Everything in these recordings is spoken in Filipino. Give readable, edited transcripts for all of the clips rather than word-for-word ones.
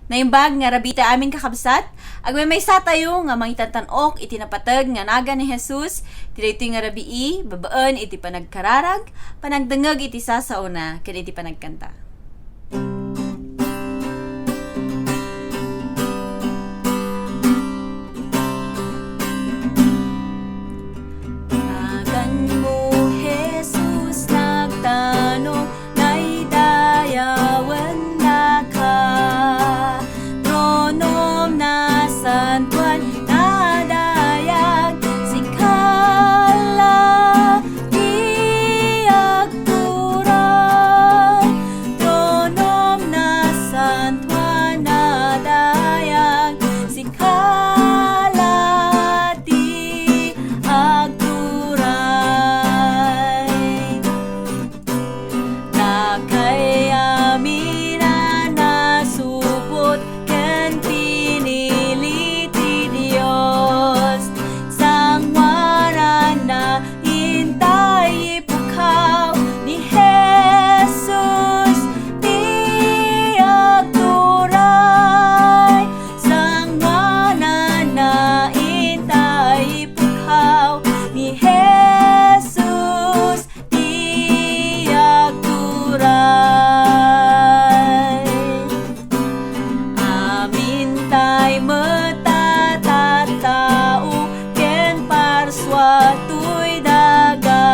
Naimbag nga rabita aming kakabsat, agmay may sa tayo nga mangitatanok iti napatag nga naga ni Jesus, dito nga rabii, babaan iti panagkararag, panagdangag iti sasauna, ken iti panagkanta. Nagan mo, Jesus, nagtanong, naidayawan na ka. Tronom na santuan, nadayag, sikala, diag turay. Tronom na santuan, nadayag, sikala, diag turay. Nakay amin na nasubot ken pinili ti Dios, sangwaran na hintay ipukaw ni Jesus, tiag turay. Sangwaran na hintay ipukaw ni Jesus, tiag turay. Amin tay matatatao ken parswa tuy daga,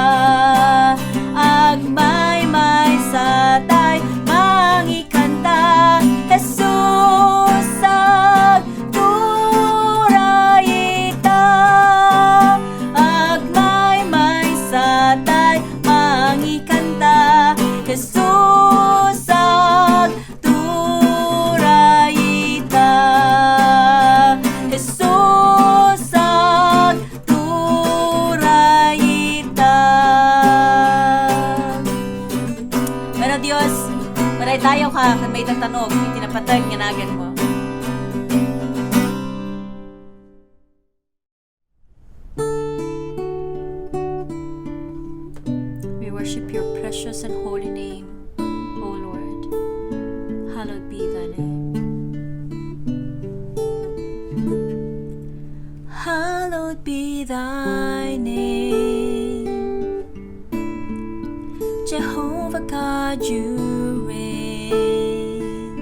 agmay sa tay mangikanta, Jesus ag turay ita. Agmay sa tay mangikanta, Jesus ag turay ita. Jesus ag turay ita. Pero Diyos, maray tayo ka kan may tatanong, itinapatag nga nagan mo. We worship your precious and holy name, O Lord. Hallowed be thy name. Hallowed be thy name. Jehovah God, you reign,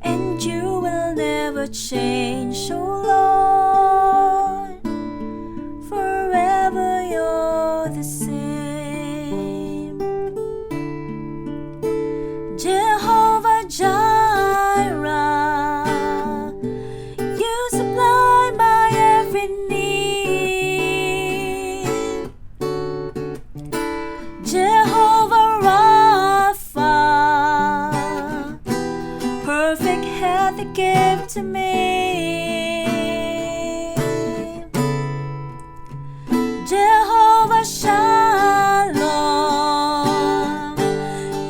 and you will never change, O Lord. Forever you're the same. Jehovah Jireh, you supply my every need. Jehovah Rapha, perfect health you give to me. Jehovah Shalom,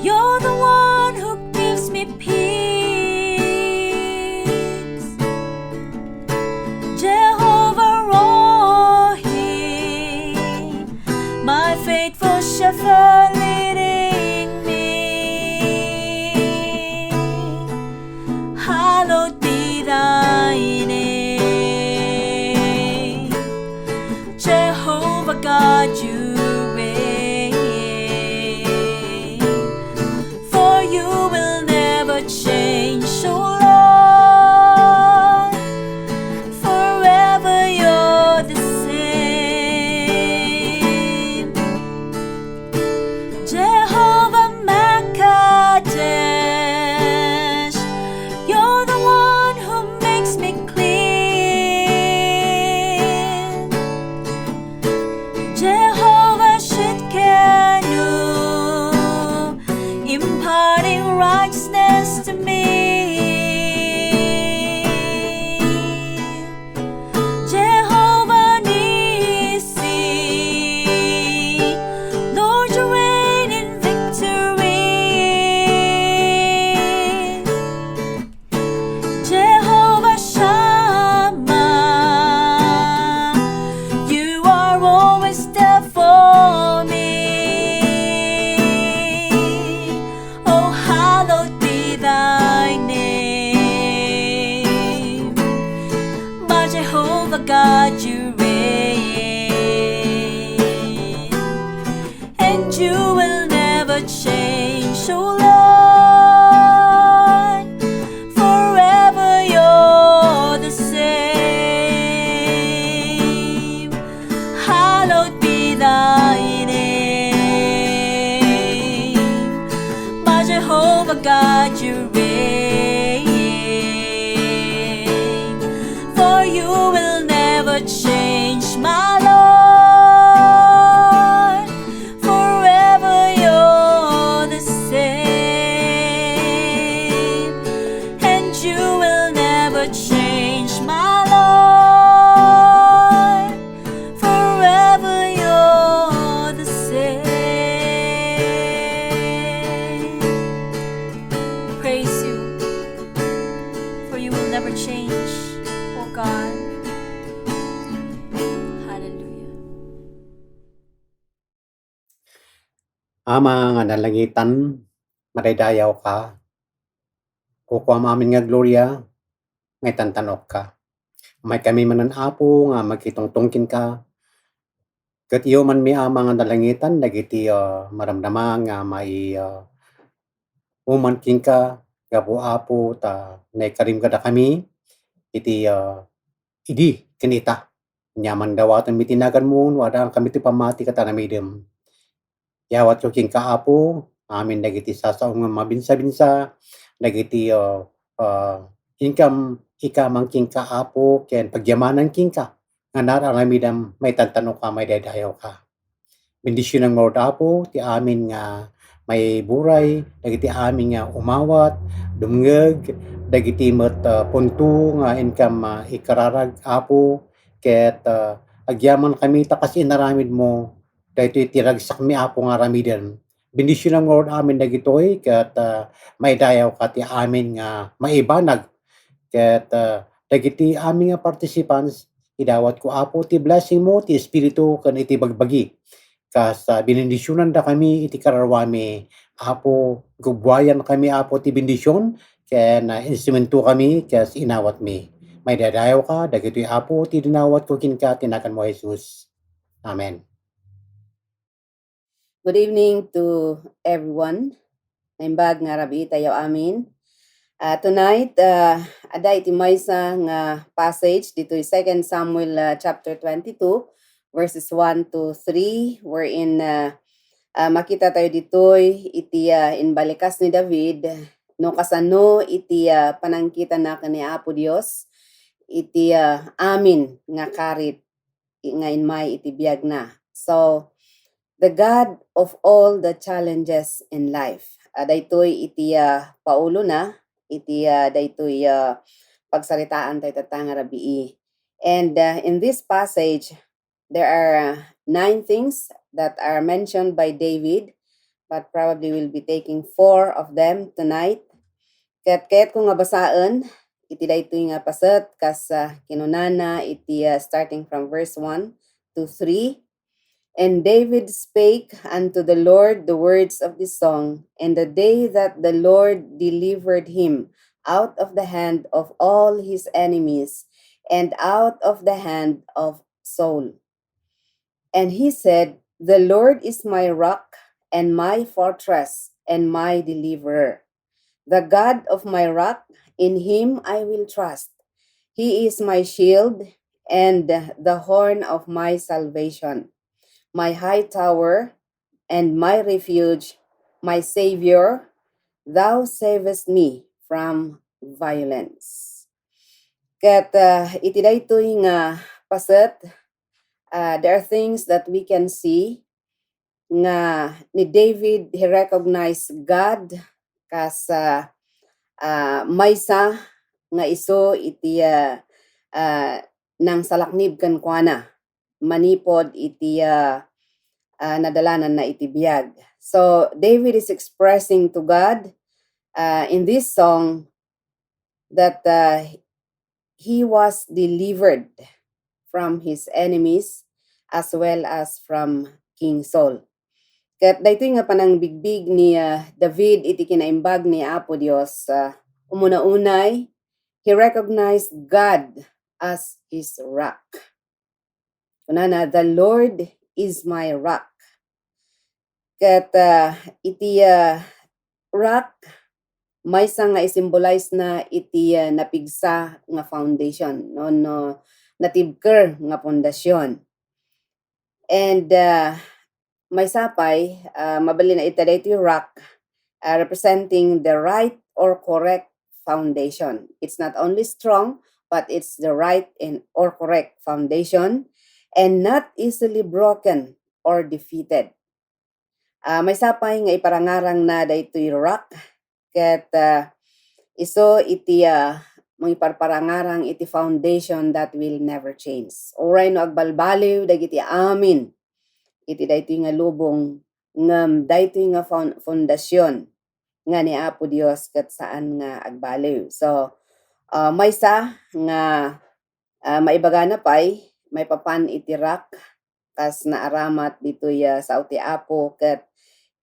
you're the one who gives me peace. Jehovah Rohi, my faithful shepherd leading me. Hallowed be thy name. Jehovah God, you reign, for you will never change, O Lord. Forever you're the same. Jehovah Makadesh, you're the one who makes me clean. Jehovah Shidkenu, imparting righteousness to me. Jehovah Nissi, Lord, you reign in victory. Jehovah Shammah, you are always there for me. Oh, hallowed be thy will never change, oh Lord. Forever you're the same. Hallowed be thy name. My Jehovah God, you reign. For you will never change, my Lord. Forever you're the same. And you will never change, my Lord. Forever you're the same. Praise you, for you will never change, oh God. Hallelujah. Ama nga nalangitan, madaydayaw ka. Kukuha amin nga gloria, ngay tantanok ka. May kami manan apo nga magkitungtungkin ka. Kat iyo man mi ama nga nalangitan, dagiti maramdama nga may umanking ka, gapo apo ta naikarim kada kami, iti idi kinita. Nyaman dawatan mi tinagan mo, wadang kami ti pamati katanamidem. Yawat ko king kaapo, amin dagiti sasaong nga mabinsa-binsa, dagiti income ikamang king kaapo, ken pagyamanan king ka, nga nararamidam may tantanong ka, may daydayaw ka. Bendisyon ng Lord apo, ti amin nga may buray, dagiti amin nga umawat, dumngeg, dagiti met punto nga income ikararag apo, ket agyaman kami takas inaramid mo, dahito itiragsak mi apo nga ramidan. Bendisyon ng Lord amin dagitoy, ket may dayaw ka ti amin nga maibanag, ket dagiti amin nga participants, idawat ko apo ti blessing mo, ti espiritu, kan iti bagbagi. Kas binindisyonan da kami iti kararwami, apo gubwayan kami apo ti bendisyon, ken instrumento kami, kas inawat mi. May dadayaw ka, dagitoy apo ti dinawat ko kinka, tinakan mo Jesus. Amen. Good evening to everyone. Naimbag nga rabi tayo amin. Tonight, ada iti maysa nga passage dito 2 Samuel chapter 22 verses 1 to 3 wherein makita tayo ditoy iti inbalikas ni David no kasano iti panangkita na kani Apo Dios iti amin nga karit nga inmay iti biag na. So the God of all the challenges in life. Daytoy iti paulo na iti daytoy pagsaritaan tayo tatanga rabii. And in this passage, there are 9 things that are mentioned by David, but probably we'll be taking 4 of them tonight. Kaya't kung nga basaan, iti daytoy nga paset kas kinunana iti starting from verse 1 to 3. And David spake unto the Lord the words of this song, and the day that the Lord delivered him out of the hand of all his enemies, and out of the hand of Saul. And he said, The Lord is my rock, and my fortress, and my deliverer. The God of my rock, in him I will trust. He is my shield, and the horn of my salvation. My high tower and my refuge, my Savior, thou savest me from violence. Kat iti daytoy nga paset, there are things that we can see nga ni David, he recognized God kas maysa nga iso iti nang salaknib kan kuana manipod iti nadalanan na iti biag. So David is expressing to God in this song that he was delivered from his enemies as well as from King Saul. Kat daytoy nga panang bigbig ni David iti kinaimbag ni Apo Dios, umuna-unay, he recognized God as his rock. Kunana, the Lord is my rock. Ket iti rock maysa nga i-symbolize na iti napigsa nga foundation no natibker nga pundasyon. And maysa pay mabalin na ita iti rock representing the right or correct foundation. It's not only strong, but it's the right or correct foundation and not easily broken or defeated. May sapay nga iparangarang na daytoy rock ket iso iti mga iparparangarang iti foundation that will never change. Oray no agbalbaliw dagiti amin iti daytoy nga lubong ngem daytoy nga fondasyon nga ni Apo Dios ket saan nga agbaliw. So maysa nga maibagana pay may papan iti rock kas naaramat ditoy sa uti Apo ket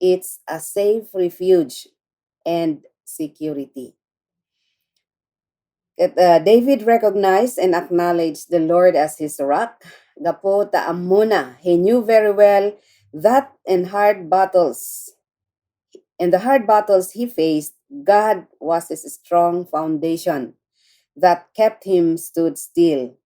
it's a safe refuge and security. David recognized and acknowledged the Lord as his rock. Gapo ta amuna, he knew very well that in the hard battles he faced, God was his strong foundation that kept him stood still.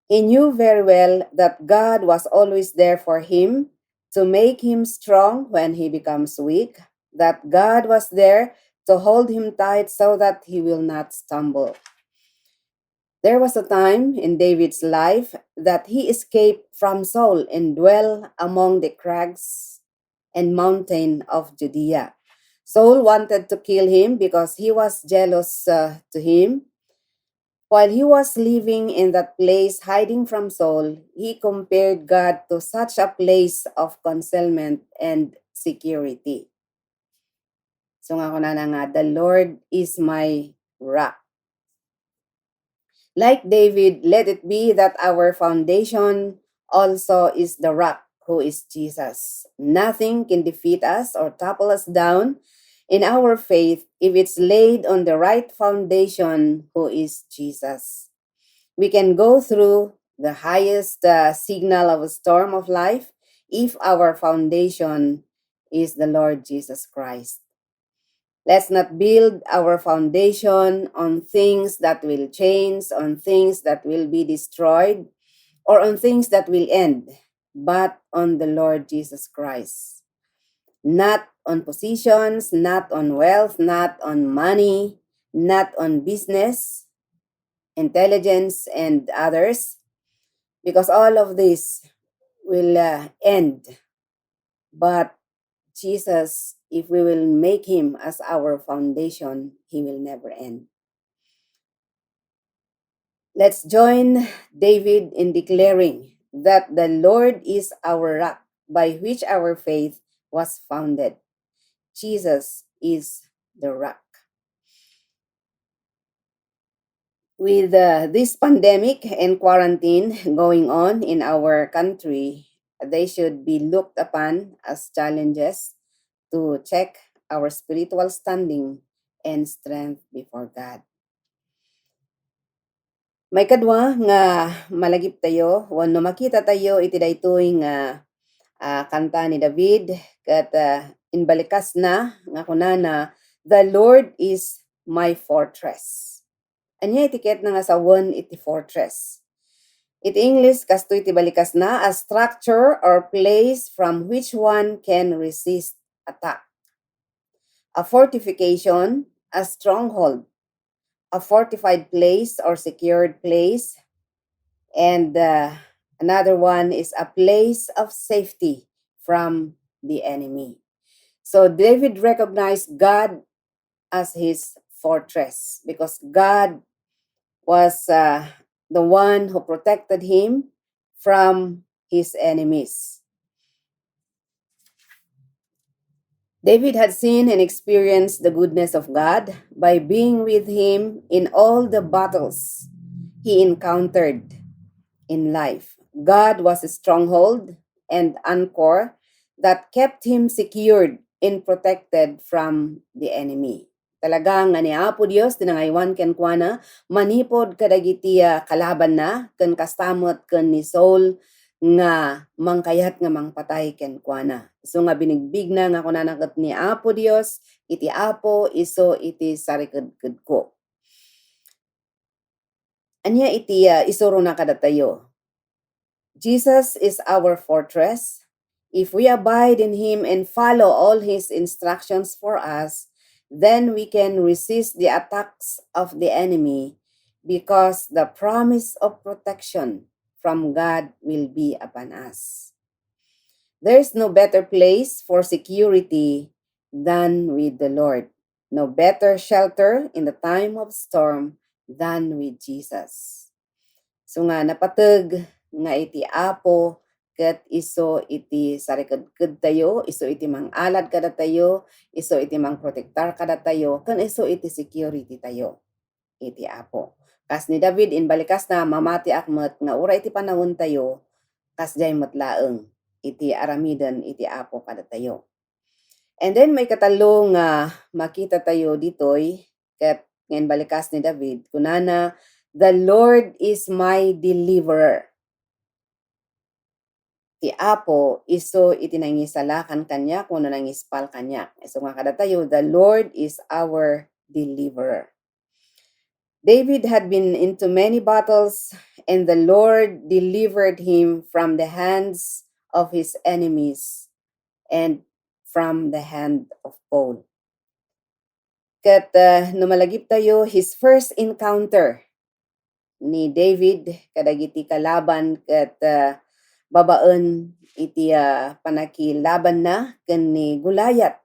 He knew very well that God was always there for him to make him strong when he becomes weak, that God was there to hold him tight so that he will not stumble. There was a time in David's life that he escaped from Saul and dwelt among the crags and mountain of Judea. Saul wanted to kill him because he was jealous to him. While he was living in that place, hiding from Saul, he compared God to such a place of concealment and security. So nga ko na nga, the Lord is my rock. Like David, let it be that our foundation also is the rock, who is Jesus. Nothing can defeat us or topple us down in our faith if it's laid on the right foundation, who is Jesus. We can go through the highest signal of a storm of life if our foundation is the Lord Jesus Christ. Let's not build our foundation on things that will change, on things that will be destroyed, or on things that will end, but on the Lord Jesus Christ. Not on positions, not on wealth, not on money, not on business, intelligence, and others, because all of this will end. But Jesus, if we will make him as our foundation, he will never end. Let's join David in declaring that the Lord is our rock by which our faith was founded. Jesus is the rock. With this pandemic and quarantine going on in our country, they should be looked upon as challenges to check our spiritual standing and strength before God. May kadwa nga malagip tayo, wano makita tayo iti daytoy nga kanta ni David kat inbalikas na nga kunana, the Lord is my fortress. Anya itiket na nga sa one iti fortress. Iti English kasto iti balikas na, a structure or place from which one can resist attack. A fortification, a stronghold, a fortified place or secured place, and another one is a place of safety from the enemy. So David recognized God as his fortress because God was the one who protected him from his enemies. David had seen and experienced the goodness of God by being with him in all the battles he encountered in life. God was a stronghold and anchor that kept him secured and protected from the enemy. Talagang ani Apo Dios tinangaywan ken kuana manipod kadagiti kalaban na ken kastamot ken ni Saul nga mangkayat nga mangpatay ken kuana. So nga binigbig na nga kunanakat ni Apo Dios, iti Apo iso iti sariked ko. Anya iti isuro na kadatayo. Jesus is our fortress. If we abide in Him and follow all His instructions for us, then we can resist the attacks of the enemy because the promise of protection from God will be upon us. There is no better place for security than with the Lord. No better shelter in the time of storm than with Jesus. So nga napateg nga iti Apo ket iso iti sariked tayo, iso iti mangalad kada tayo, iso iti mangprotektar kada tayo, ken iso iti security tayo. Iti Apo. Kas ni David inbalikas na mamati akmet nga ura iti panahon tayo, kas jay matlaeng iti aramiden iti Apo kada tayo. And then may katalong makita tayo ditoy ket ngayon balikas ni David kunana, the Lord is my deliverer. Ti Apo iso iti nangisalakan kanya kuno nangispal kanya. So nga kada tayo, the Lord is our deliverer. David had been into many battles and the Lord delivered him from the hands of his enemies and from the hand of Paul. Kat numalagip tayo, his first encounter ni David kadagiti kalaban kat babaen iti panakilaban na ken ni Goliath.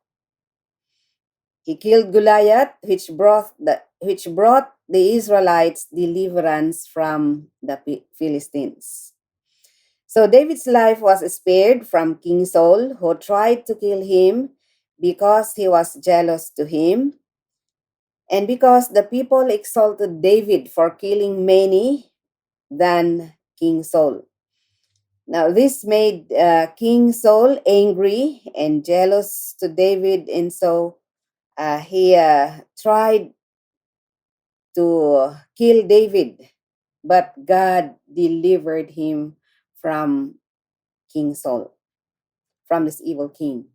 He killed Goliath, which brought the Israelites deliverance from the Philistines. So David's life was spared from King Saul, who tried to kill him because he was jealous to him, and because the people exalted David for killing many than King Saul. Now, this made King Saul angry and jealous to David, and so he tried to kill David, but God delivered him from King Saul, from this evil king.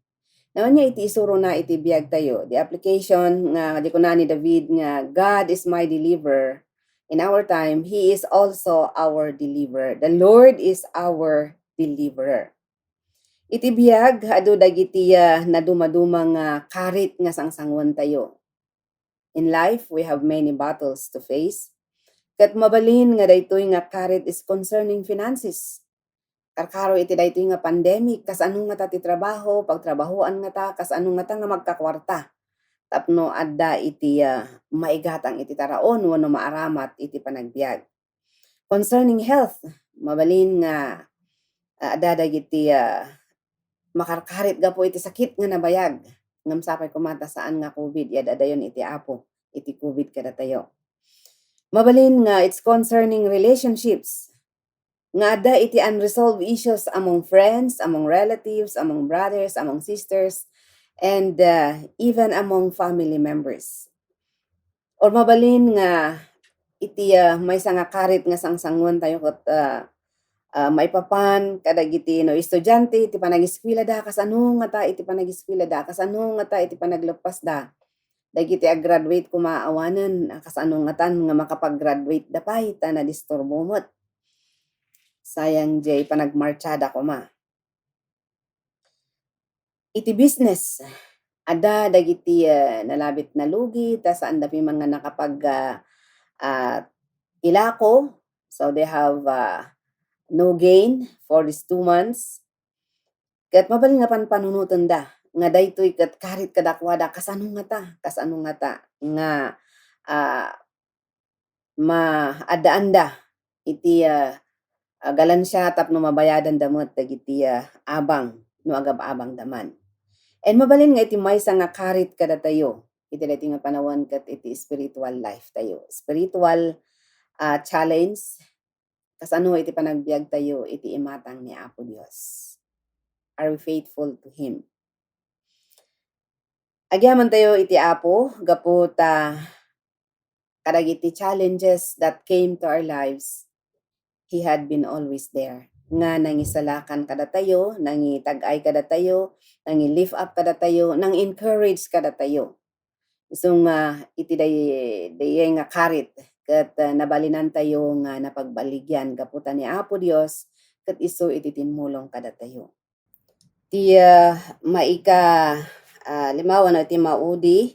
Now, niya iti isuro na iti biyag tayo. The application nga di ko na ni David nga God is my deliverer. In our time, He is also our deliverer. The Lord is our deliverer. Iti biyag, adu dagiti na dumadumang karit nga sangsangwan tayo. In life, we have many battles to face. Kat mabalin nga daytoy nga karit is concerning finances. Karkaro iti daytoy nga pandemic, kas anong nga ta ti trabaho, pagtrabahoan nga ta, kas anong nga ta nga magkakwarta. Tapno adda iti maigatang iti taraon wano maaramat iti panagbiag. Concerning health, mabalin nga adda dagiti makarkarit ga po iti sakit nga nabayag. Ngam sapay kumata saan nga COVID, yad adayon iti Apo, iti COVID kada tayo. Mabalin nga it's concerning relationships. Nga adda iti unresolved issues among friends, among relatives, among brothers, among sisters, and even among family members. Or mabalin nga iti may nga karit nga sangsangwan tayo kat maipapan kadagiti no estudyante iti panagiskwela da kas ano nga ta iti panagiskwela da kas ano nga ta iti panaglepas da dagiti graduate kumaawanen kas ano nga tan nga makapag-graduate da pay ta na disturbo met. Sayang jay panagmarchada ko ma. Iti business, ada dagiti nalabit na lugi, ta saan dapi mga nakapag ilako, so they have no gain for these 2 months. Kat mabalin nga panunutan da, nga daytoy kat karit kadakwada, kasano nga ta, nga maadaan da, iti galansya tapno mabayadan damot dagiti abang, no agab-abang daman. And mabalin nga iti maysa nga karit kada tayo. Iti dati nga panawan kat iti spiritual life tayo. Spiritual challenge. Kasano iti panagbiag tayo iti imatang ni Apo Dios. Are we faithful to Him? Agyaman tayo iti Apo, gapot kadagiti challenges that came to our lives. He had been always there. nga nangisalakan kada tayo, nangitag-ay kada tayo, nangi-lift up kada tayo, nang-encourage kada tayo. Isong iti day nga karit ket nabalinan tayo nga napagbaligyan gaputan ni Apo Dios ket isu iti tinmulong kada tayo. Ti maika limawan iti maudi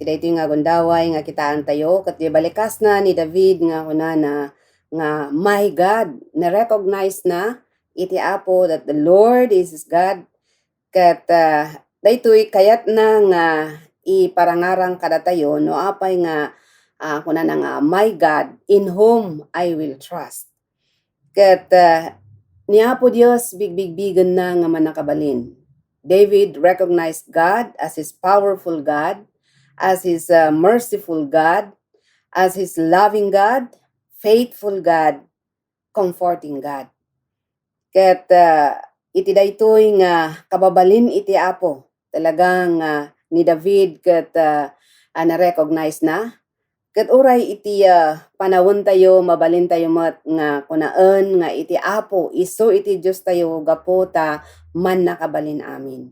iti nga gundaway nga kitaan tayo ket di balikas na ni David nga kunana nga my God na recognize na iti Apo that the Lord is his God ket daytoy kayat na nga iparangarang kada tayo no apay nga kunana nga my God in whom I will trust. Ket ni Apo Dios bigbigbigan na nga manakabalin. David recognized God as his powerful God, as his merciful God, as his loving God, faithful God, comforting God. Ket iti daytoy nga kababalin iti Apo talagang ni David ket na-recognize na. Ket uray iti panawon tayo mabalin tayo met nga kunaan nga iti Apo isu iti Dios tayo gapo ta man nakabalin amin.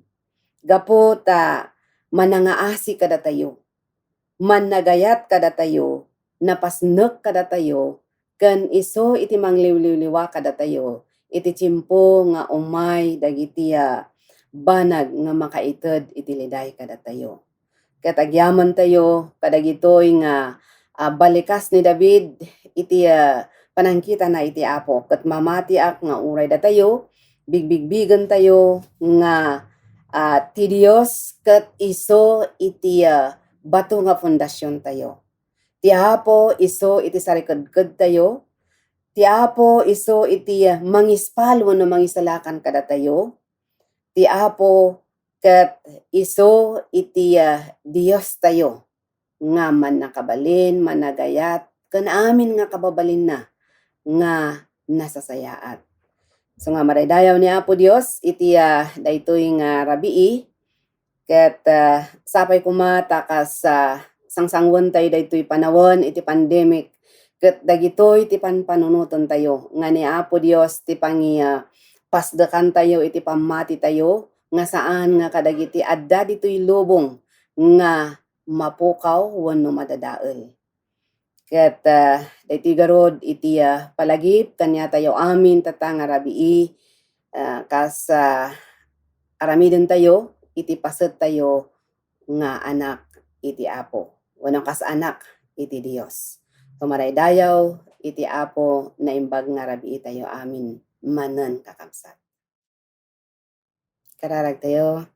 Gapo ta manangaasi kada tayo. Man nagayat kada tayo, napasnek kada tayo, ken isu iti mangliwliwa kada tayo. Iti tiyempo nga umay dagiti banag nga makaited iti liday kada tayo. Ket agyaman tayo kadagitoy nga balikas ni David iti panangkita na iti Apo ket mamatiak nga uray da tayo bigbigbigan tayo nga ti Dios ket isu iti bato nga pundasyon tayo. Ti Apo isu iti sarikadkad tayo. Ti Apo isu iti mangispalon no mangisalakan kada tayo. Ti Apo ket isu iti Dios tayo nga man nakabalin, managayat, ken amin nga kababalin na nga nasasayaat. So nga maraydayaw ni Apo Dios iti daytoy nga rabii ket sapay kumata kas sangsangwan tayo daytoy panawon iti pandemic ket dagitoy iti panpanunuton tayo nga ni Apo Dios ti pasdekan tayo iti pamati tayo nga saan nga kadagiti adda ditoy lubong nga mapukaw wenno madadael. Ket daytoy garod iti palagip kanya tayo amin tata nga rabii kas aramiden tayo iti paset tayo nga anak iti Apo. Wenno kas anak iti Dios. Tumaraydayaw iti Apo na imbag nga rabii tayo amin manen kakabsat. Kararag tayo.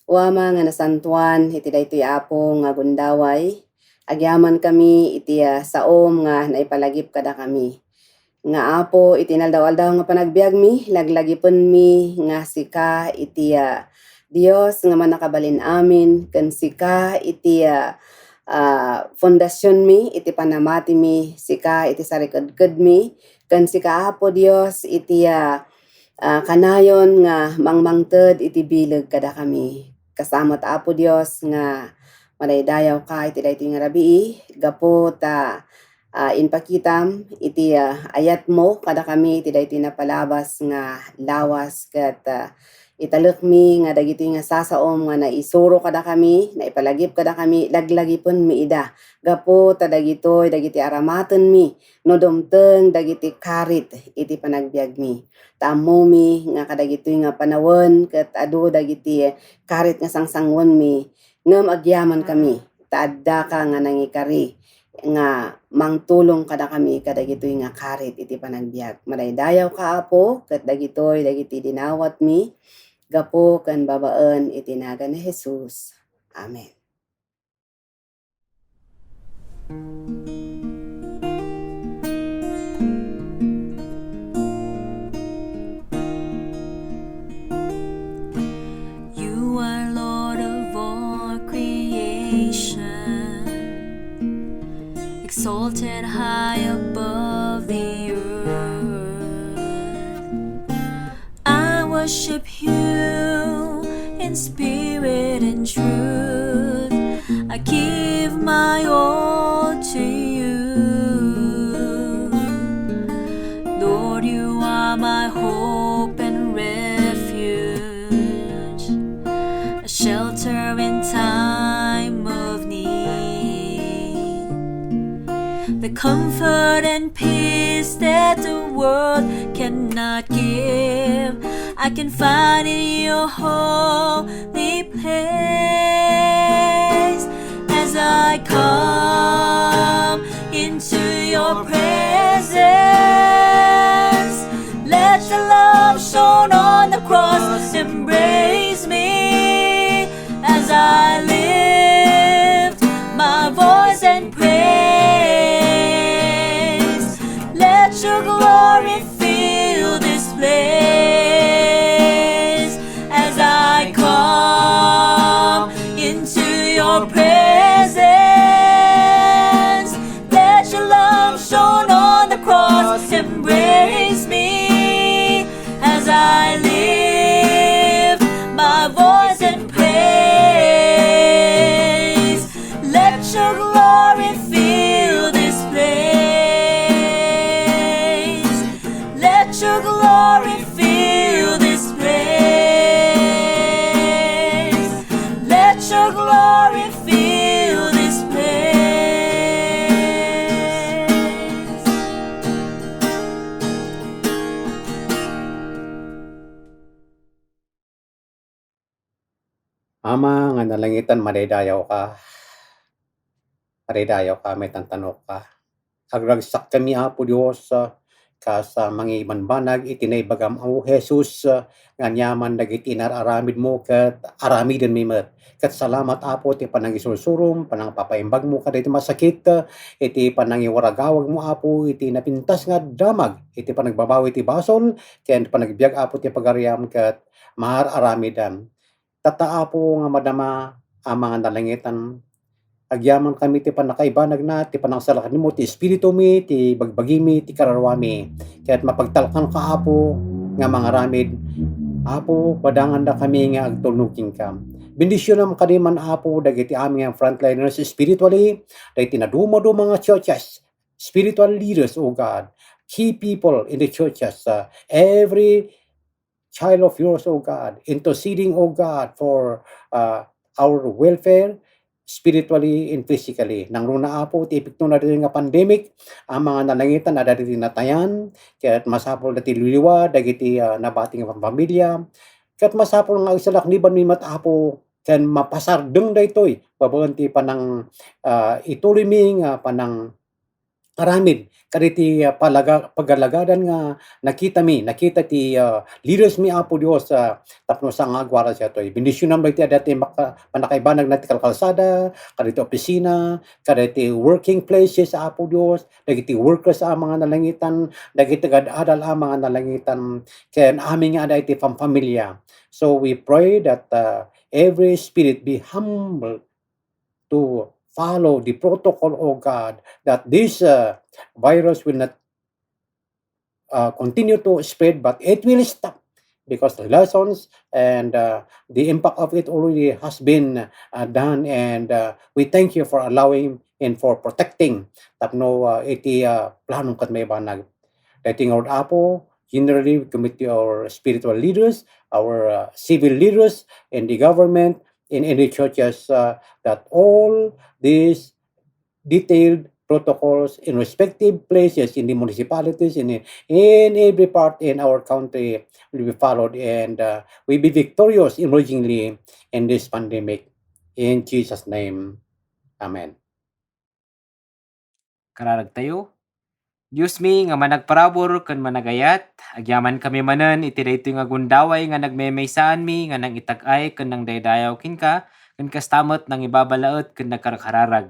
Wama nga nasantuan iti daytoy Apo nga gundaway. Agyaman kami iti saom nga naipalagip kada kami. Nga Apo iti naldaw-aldaw nga panagbiag mi, laglagipon mi nga sika iti Dios nga manakabalin amin, ken sika iti fondasyon mi, iti panamati mi, sika iti sarikadkad mi, ken sika Apo Dios iti kanayon nga mangmangted iti bileg kada kami. Kasamot Apo Dios nga maraydayaw ka iti daytoy nga rabii gapo ta inpakitam iti ayat mo kada kami iti daytoy napalabas nga lawas ket italek mi nga dagiti nga sasaom nga naisuro kada kami naipalagip kada kami laglagipon mi ida gapo ta dagitoy dagiti aramaten mi no dumteng dagiti karit iti panagbiag mi. Taammo mi nga kadagitoy nga panawon ket adu dagiti karit nga sangsangwon mi ngem agyaman kami taadda ka nga nangikari nga mangtulong kada kami kadagitoy nga karit iti panagbiag. Maraydayaw ka Apo ket dagitoy dagiti dinawat mi gapo ken babaen iti nagan ni Jesus. Amen. You are Lord of all creation, exalted high above the earth. I worship you in spirit and truth. I give my all to you. Lord, you are my hope. near in time of need. The comfort and peace that the world cannot give, I can find in your holy place. As I come into your presence, let your love shone on the cross embrace me. As I lift my voice and praise, let your glory fill this place. As I come into your presence, let your love shone on the cross embrace me. As I lift my voice and praise, let your glory fill this place. Let your glory fill this place. Let your glory fill this place. Ama nga nalangitan madaydayaw ka. Madaydayaw ka, may tantanok ka. Agragsak kami Apo Dios ka sa mga imanbanag itinay bagam o Jesus nga nyaman dagiti inararamid mo ket aramiden mi met. Ket salamat Apo ti panangisursurum, panang papaimbag mo kada iti masakit, iti panangiwaragawag mo Apo, iti napintas nga damag, iti panagbabawi ti basol, ken panagbiag Apo ti pagariam ket maararamidan. Tata Apo nga madama ang mga nalangitan agyaman kami ti panakaibanag na, ti panangsalakad mo, ti espiritu mi, ti bagbagi mi, ti kararwami. Kaya't mapagtalkan ka, Apo, nga mga ramid. Apo, badangan na kami nga agtulnuking ka. Bendisyon naman kaniman, Apo, dagiti aming frontliners spiritually, dagiti naduma-do mga churches, spiritual leaders, O God, key people in the churches, every child of yours, O God, interceding, O God, for our welfare, spiritually and physically. Nang runa Apo, ti epekto na rin nga pandemic, ang mga nalangitan na dati natayan, kaya't masapol dati liliwa, dagiti nabating ang pamilya, kaya't masapol nga isalak niban mi mat Apo, kan mapasardeng da ito'y, babagan ti panang ituloy mi nga panang aramid, kaditi pagalagadan nga nakita ti leaders mi Apo Dios tapno sa nga agwara siya to'y. Bendisyon naman iti dati panakaibanag na ti kalkalsada, kaditi opisina, kaditi working places Apo Dios, dagiti workers sa mga nalangitan, dagiti gadadal ang mga nalangitan, ken aming nga iti pamilya. So we pray that every spirit be humble to follow the protocol, O God, that this virus will not continue to spread, but it will stop because the lessons and the impact of it already has been done, and we thank you for allowing and for protecting tapno iti planong kat may banag. Dating our Apo, generally we commit to our spiritual leaders, our civil leaders in the government, in the churches, that all these detailed protocols in respective places in the municipalities, in every part in our country will be followed, and we be victorious emergingly in this pandemic. In Jesus' name, Amen. Kararag tayo. Diyos mi nga managparabor ken managayat, agyaman kami manen iti daytoy nga gundaway nga nagmemaysaan mi nga nang itag-ay ken nang daydayaw ken ka, ken kastamot nang ibabalaet ken nagkarkararag.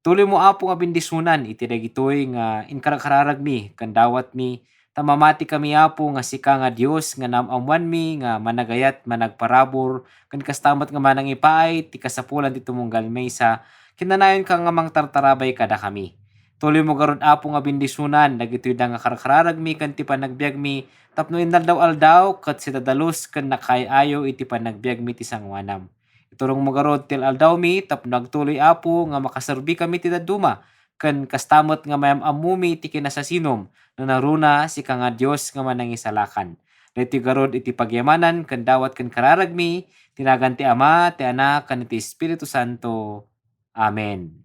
Tuloy mo Apo nga bendisunan iti dagitoy nga inkarkararag mi ken dawat mi, tamamati kami Apo nga sika nga Dios nga namamwan mi nga managayat managparabor ken kastamot nga manang ipaay ti kasapulan ti tumunggal maysa, kinanayon ka nga mangtartarabay kada kami. Tuloy mo garud Apo nga bendisunan dagitoy da nga karkararag mi ken ti panagbiag mi tapno indaldaw-aldaw ket sitadalos ken nakayayo iti panagbiag mi ti sangwanam. Iturong mo garud til aldaw mi tapno agtuloy Apo nga makaserbi kami ti dadduma ken kastamot nga mayam-ammo mi ti kinasasinom no naruna sika nga Dios nga manangisalakan. Dito garod iti pagyamanan ken dawat ken kararagmi, tinagan ti Ama, ti Anak, ken ti Espiritu Santo. Amen.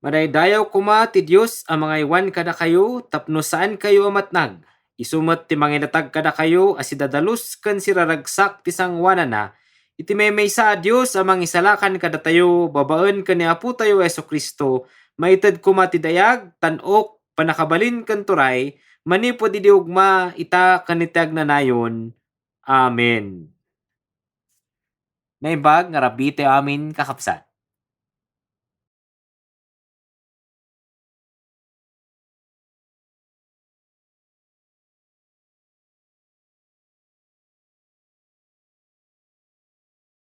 Madaydayaw kuma ti Dios ang mga iwan kada kayo tapno saan kayo amatnag. Isumet ti manginatag kada kayo as idadalus ken siraragsak ti sangwanana. Iti maysa a Dios amang isalakan kada tayo babaen ken ni Apo tayo Jesucristo. Maited kuma ti dayag tan-ok panakabalin ken turay manipod idi ugma ita ken iti agnanayon. Amen. Naimbag nga rabi tayo amin kakapsat.